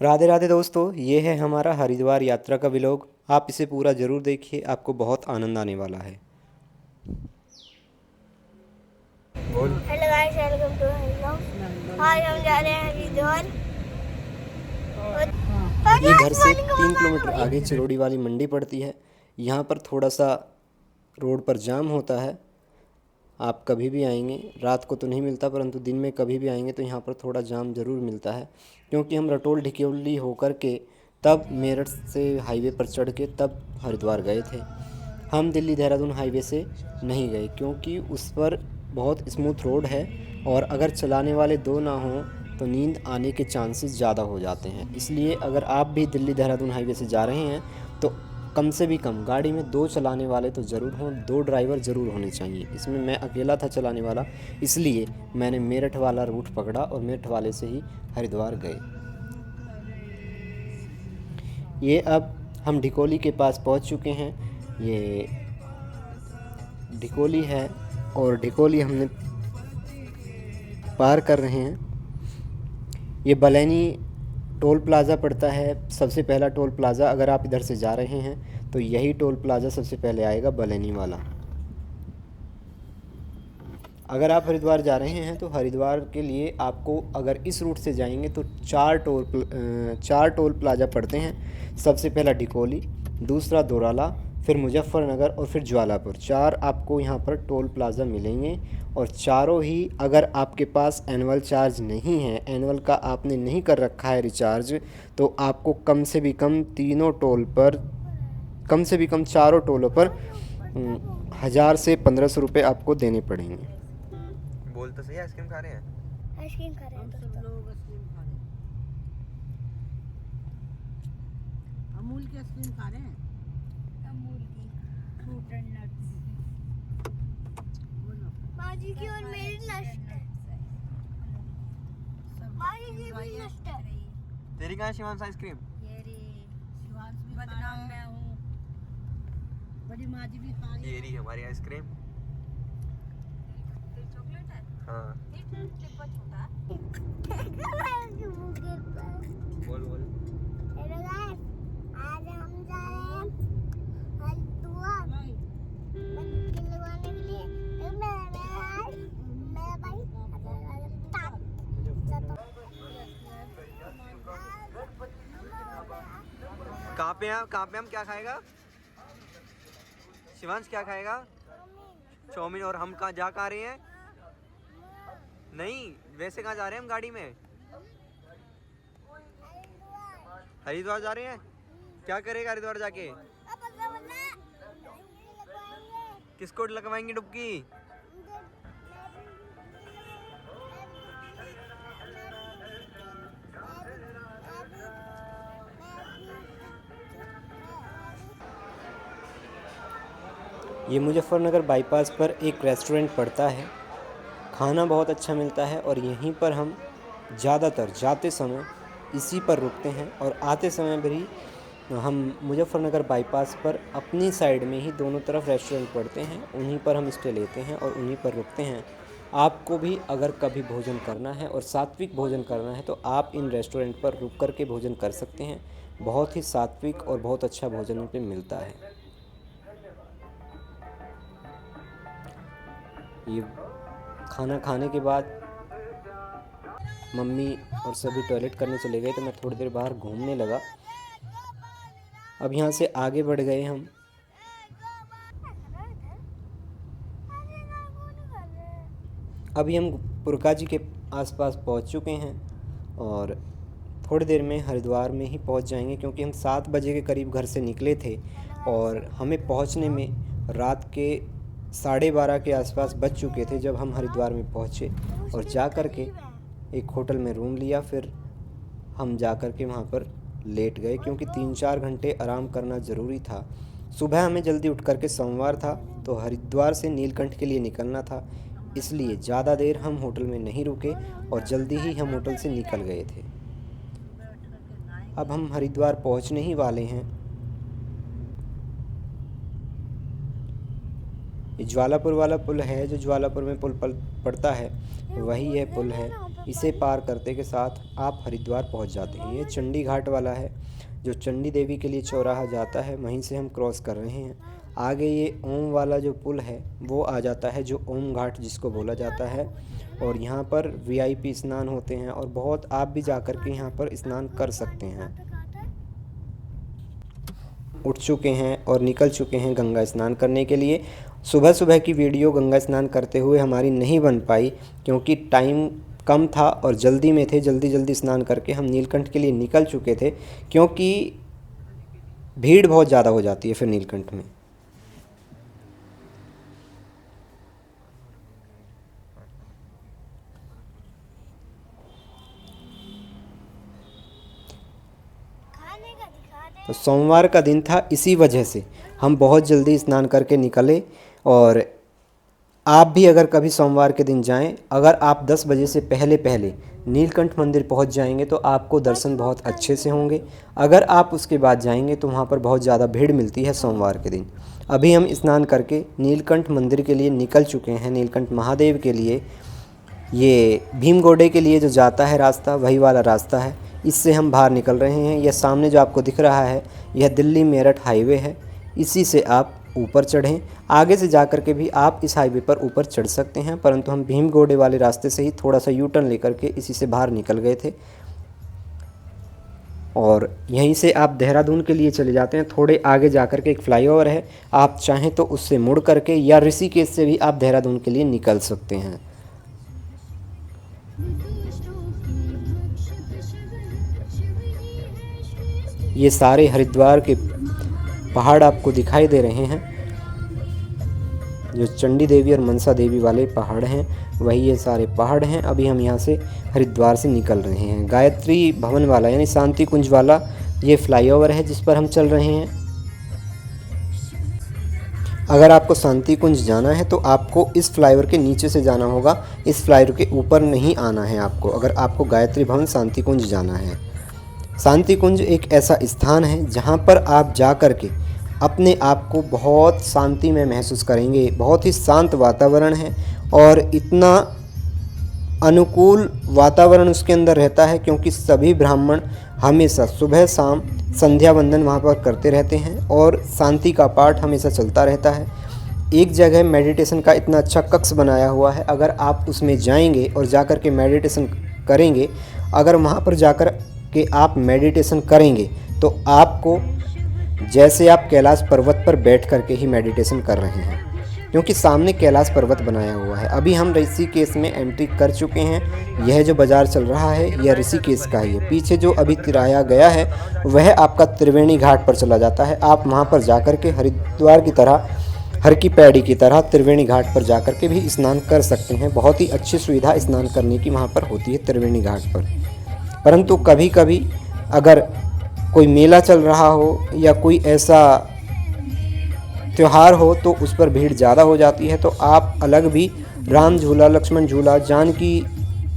राधे राधे दोस्तों, ये है हमारा हरिद्वार यात्रा का व्लॉग। आप इसे पूरा ज़रूर देखिए, आपको बहुत आनंद आने वाला है। बोल। Hello guys, welcome to hello. आज हम जा रहे हैं हरिद्वार। ये घर से 3 किलोमीटर आगे चिरोड़ी वाली मंडी पड़ती है। यहाँ पर थोड़ा सा रोड पर जाम होता है। आप कभी भी आएंगे, रात को तो नहीं मिलता, परंतु दिन में कभी भी आएंगे तो यहाँ पर थोड़ा जाम ज़रूर मिलता है, क्योंकि हम रटोल ढिक्योली होकर के तब मेरठ से हाईवे पर चढ़ के तब हरिद्वार गए थे। हम दिल्ली देहरादून हाईवे से नहीं गए, क्योंकि उस पर बहुत स्मूथ रोड है और अगर चलाने वाले दो ना हों तो नींद आने के चांसेस ज़्यादा हो जाते हैं। इसलिए अगर आप भी दिल्ली देहरादून हाईवे से जा रहे हैं तो कम से भी कम गाड़ी में 2 चलाने वाले तो ज़रूर हों, 2 ड्राइवर ज़रूर होने चाहिए। इसमें मैं अकेला था चलाने वाला, इसलिए मैंने मेरठ वाला रूट पकड़ा और मेरठ वाले से ही हरिद्वार गए। ये अब हम ढिकोली के पास पहुंच चुके हैं। ये ढिकोली है और ढिकोली हमने पार कर रहे हैं। ये बलैनी टोल प्लाज़ा पड़ता है, सबसे पहला टोल प्लाज़ा। अगर आप इधर से जा रहे हैं तो यही टोल प्लाज़ा सबसे पहले आएगा, बलैनी वाला। अगर आप हरिद्वार जा रहे हैं तो हरिद्वार के लिए आपको अगर इस रूट से जाएंगे तो 4 टोल प्लाज़ा पड़ते हैं। सबसे पहला ढिकोली, दूसरा दोराला, फिर मुजफ्फरनगर और फिर ज्वालापुर। 4 आपको यहाँ पर टोल प्लाज़ा मिलेंगे और चारों ही, अगर आपके पास एनुअल चार्ज नहीं है, एनुअल का आपने नहीं कर रखा है रिचार्ज, तो आपको कम से भी कम तीनों टोल पर, कम से भी कम चारों टोलों पर 1000 से 1500 रुपये आपको देने पड़ेंगे। बोल तो सही, आइसक्रीम खा रहे हैं। आइसक्रीम खा रहे हैं सब लोग आइसक्रीम खा रहे हैं। अमूल की आइसक्रीम खा रहे हैं। अमूल की फ्रूट एंड नट्स। बोलो। माजी की और मेरी नष्ट है। सब माजी की भी नष्ट है। तेरी कहाँ है शिवांश आइसक्रीम? ये रे शिवांश भी बदनाम मैं हूँ। बड़ी माजी भी खा रही ये रही हमारी आइसक्रीम। चॉकलेट है। हाँ टिप्पा छोटा है। बोल बोल। हेलो गाइस, आज हम जा रहे हैं हरिद्वार मंदिर लगवाने के लिए। मेरा भाई कहाँ पे हैं? कहाँ पे हम क्या खाएगा? शिवांश क्या खाएगा? चाउमीन। और हम कहाँ रहे हैं? नहीं, वैसे कहाँ जा रहे हैं हम गाड़ी में? हरिद्वार जा रहे हैं। क्या करेगा हरिद्वार जाके? किसको लगवाएंगे डुबकी? ये मुजफ्फरनगर बाईपास पर एक रेस्टोरेंट पड़ता है। खाना बहुत अच्छा मिलता है और यहीं पर हम ज़्यादातर जाते समय इसी पर रुकते हैं और आते समय भी हम मुजफ्फरनगर बाईपास पर अपनी साइड में ही दोनों तरफ रेस्टोरेंट पड़ते हैं, उन्हीं पर हम स्टे लेते हैं और उन्हीं पर रुकते हैं। आपको भी अगर कभी भोजन करना है और सात्विक भोजन करना है तो आप इन रेस्टोरेंट पर रुक कर के भोजन कर सकते हैं। बहुत ही सात्विक और बहुत अच्छा भोजन पे मिलता है। ये खाना खाने के बाद मम्मी और सभी टॉयलेट करने चले गए तो मैं थोड़ी देर बाहर घूमने लगा। अब यहाँ से आगे बढ़ गए हम। अभी हम पुरका जी के आसपास पहुँच चुके हैं और थोड़ी देर में हरिद्वार में ही पहुँच जाएंगे, क्योंकि हम 7 बजे के करीब घर से निकले थे और हमें पहुँचने में रात के 12:30 के आसपास बज चुके थे जब हम हरिद्वार में पहुँचे और जा कर के एक होटल में रूम लिया। फिर हम जा कर के वहाँ पर लेट गए, क्योंकि 3-4 घंटे आराम करना ज़रूरी था। सुबह हमें जल्दी उठ कर के, सोमवार था तो हरिद्वार से नीलकंठ के लिए निकलना था, इसलिए ज़्यादा देर हम होटल में नहीं रुके और जल्दी ही हम होटल से निकल गए थे। अब हम हरिद्वार पहुँचने ही वाले हैं। ये ज्वालापुर वाला पुल है जो ज्वालापुर में पुल पड़ता है, वही यह पुल है। इसे पार करते के साथ आप हरिद्वार पहुंच जाते हैं। ये चंडी घाट वाला है, जो चंडी देवी के लिए चौराहा जाता है, वहीं से हम क्रॉस कर रहे हैं। आगे ये ओम वाला जो पुल है वो आ जाता है, जो ओम घाट जिसको बोला जाता है। और यहाँ पर वीआईपी स्नान होते हैं और बहुत आप भी जा कर के यहाँ पर स्नान कर सकते हैं। उठ चुके हैं और निकल चुके हैं गंगा स्नान करने के लिए। सुबह सुबह की वीडियो गंगा स्नान करते हुए हमारी नहीं बन पाई क्योंकि टाइम कम था और जल्दी में थे। जल्दी जल्दी स्नान करके हम नीलकंठ के लिए निकल चुके थे क्योंकि भीड़ बहुत ज़्यादा हो जाती है फिर नीलकंठ में। खाने का दिखा दे। तो सोमवार का दिन था, इसी वजह से हम बहुत जल्दी स्नान करके निकले। और आप भी अगर कभी सोमवार के दिन जाएं, अगर आप 10 बजे से पहले पहले नीलकंठ मंदिर पहुंच जाएंगे तो आपको दर्शन बहुत अच्छे से होंगे। अगर आप उसके बाद जाएंगे तो वहां पर बहुत ज़्यादा भीड़ मिलती है सोमवार के दिन। अभी हम स्नान करके नीलकंठ मंदिर के लिए निकल चुके हैं, नीलकंठ महादेव के लिए। ये भीमगोडे के लिए जो जाता है रास्ता, वही वाला रास्ता है। इससे हम बाहर निकल रहे हैं। यह सामने जो आपको दिख रहा है, यह दिल्ली मेरठ हाईवे है। इसी से आप ऊपर चढ़ें। आगे से जा कर के भी आप इस हाईवे पर ऊपर चढ़ सकते हैं, परंतु हम भीमगोडे वाले रास्ते से ही थोड़ा सा यू टर्न लेकर के इसी से बाहर निकल गए थे। और यहीं से आप देहरादून के लिए चले जाते हैं। थोड़े आगे जा कर के एक फ्लाईओवर है, आप चाहें तो उससे मुड़ करके या ऋषिकेश से भी आप देहरादून के लिए निकल सकते हैं। ये सारे हरिद्वार के पहाड़ आपको दिखाई दे रहे हैं। जो चंडी देवी और मनसा देवी वाले पहाड़ हैं, वही ये सारे पहाड़ हैं। अभी हम यहाँ से हरिद्वार से निकल रहे हैं। गायत्री भवन वाला यानी शांति कुंज वाला ये फ्लाईओवर है जिस पर हम चल रहे हैं। अगर आपको शांति कुंज जाना है तो आपको इस फ्लाईओवर के नीचे से जाना होगा, इस फ्लाईओवर के ऊपर नहीं आना है आपको, अगर आपको गायत्री भवन शांति कुंज जाना है। शांति कुंज एक ऐसा स्थान है जहाँ पर आप जा कर के अपने आप को बहुत शांति में महसूस करेंगे। बहुत ही शांत वातावरण है और इतना अनुकूल वातावरण उसके अंदर रहता है क्योंकि सभी ब्राह्मण हमेशा सुबह शाम संध्या वंदन वहाँ पर करते रहते हैं और शांति का पाठ हमेशा चलता रहता है। एक जगह मेडिटेशन का इतना अच्छा कक्ष बनाया हुआ है, अगर आप उसमें जाएंगे और जाकर के मेडिटेशन करेंगे, अगर वहाँ पर जाकर के आप मेडिटेशन करेंगे तो आपको जैसे आप कैलाश पर्वत पर बैठ करके ही मेडिटेशन कर रहे हैं, क्योंकि सामने कैलाश पर्वत बनाया हुआ है। अभी हम ऋषिकेश में एंट्री कर चुके हैं। यह जो बाज़ार चल रहा है यह ऋषिकेश का ही है। पीछे जो अभी तिराया गया है वह आपका त्रिवेणी घाट पर चला जाता है। आप वहां पर जाकर के हरिद्वार की तरह, हर की पैड़ी की तरह त्रिवेणी घाट पर जाकर के भी स्नान कर सकते हैं। बहुत ही अच्छी सुविधा स्नान करने की वहाँ पर होती है त्रिवेणी घाट पर। परंतु कभी कभी अगर कोई मेला चल रहा हो या कोई ऐसा त्यौहार हो तो उस पर भीड़ ज़्यादा हो जाती है, तो आप अलग भी राम झूला, लक्ष्मण झूला, जानकी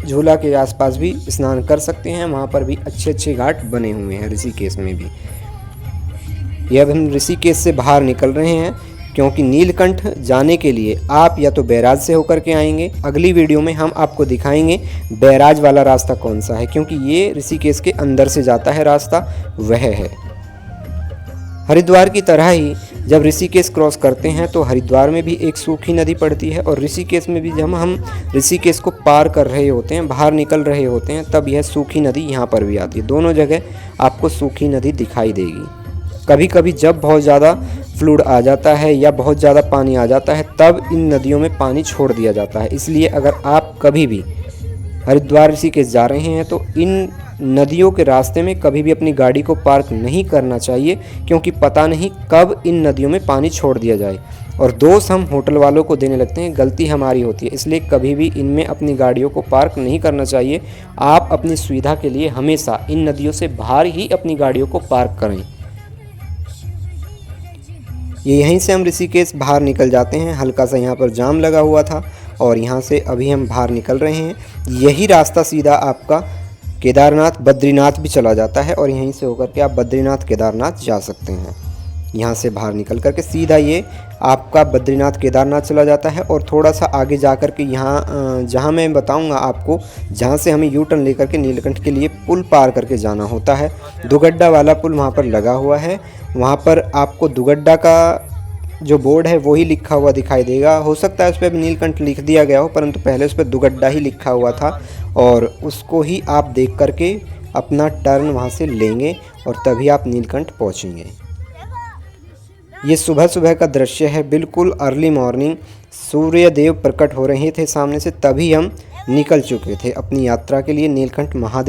झूला के आसपास भी स्नान कर सकते हैं। वहाँ पर भी अच्छे अच्छे घाट बने हुए हैं ऋषिकेश में भी। ये अब हम ऋषिकेश से बाहर निकल रहे हैं क्योंकि नीलकंठ जाने के लिए आप या तो बैराज से होकर के आएंगे। अगली वीडियो में हम आपको दिखाएंगे बैराज वाला रास्ता कौन सा है, क्योंकि ये ऋषिकेश के अंदर से जाता है रास्ता, वह है। हरिद्वार की तरह ही जब ऋषिकेश क्रॉस करते हैं तो हरिद्वार में भी एक सूखी नदी पड़ती है और ऋषिकेश में भी जब हम ऋषिकेश को पार कर रहे होते हैं, बाहर निकल रहे होते हैं, तब यह सूखी नदी यहाँ पर भी आती है। दोनों जगह आपको सूखी नदी दिखाई देगी। कभी कभी जब बहुत ज़्यादा फ्लूड आ जाता है या बहुत ज़्यादा पानी आ जाता है तब इन नदियों में पानी छोड़ दिया जाता है। इसलिए अगर आप कभी भी हरिद्वार ऋषिकेश जा रहे हैं तो इन नदियों के रास्ते में कभी भी अपनी गाड़ी को पार्क नहीं करना चाहिए, क्योंकि पता नहीं कब इन नदियों में पानी छोड़ दिया जाए। और दोष हम होटल वालों को देने लगते हैं, गलती हमारी होती है। इसलिए कभी भी इनमें अपनी गाड़ियों को पार्क नहीं करना चाहिए। आप अपनी सुविधा के लिए हमेशा इन नदियों से बाहर ही अपनी गाड़ियों को पार्क करें। ये यहीं से हम ऋषिकेश बाहर निकल जाते हैं। हल्का सा यहाँ पर जाम लगा हुआ था और यहाँ से अभी हम बाहर निकल रहे हैं। यही रास्ता सीधा आपका केदारनाथ, बद्रीनाथ भी चला जाता है और यहीं से होकर के आप बद्रीनाथ, केदारनाथ जा सकते हैं। यहाँ से बाहर निकल कर के सीधा ये आपका बद्रीनाथ केदारनाथ चला जाता है। और थोड़ा सा आगे जा कर के यहाँ जहाँ मैं बताऊँगा आपको, जहाँ से हमें यू टर्न लेकर के नीलकंठ के लिए पुल पार करके जाना होता है। दुगड्डा वाला पुल वहाँ पर लगा हुआ है। वहाँ पर आपको दुगड्डा का जो बोर्ड है वही लिखा हुआ दिखाई देगा। हो सकता है उस पर नीलकंठ लिख दिया गया हो, परंतु पहले उस पर दुगड्डा ही लिखा हुआ था। और उसको ही आप देख करके अपना टर्न वहाँ से लेंगे और तभी आप नीलकंठ पहुँचेंगे। ये सुबह सुबह का दृश्य है, बिल्कुल अर्ली मॉर्निंग। सूर्य देव प्रकट हो रहे थे सामने से, तभी हम निकल चुके थे अपनी यात्रा के लिए नीलकंठ महादेव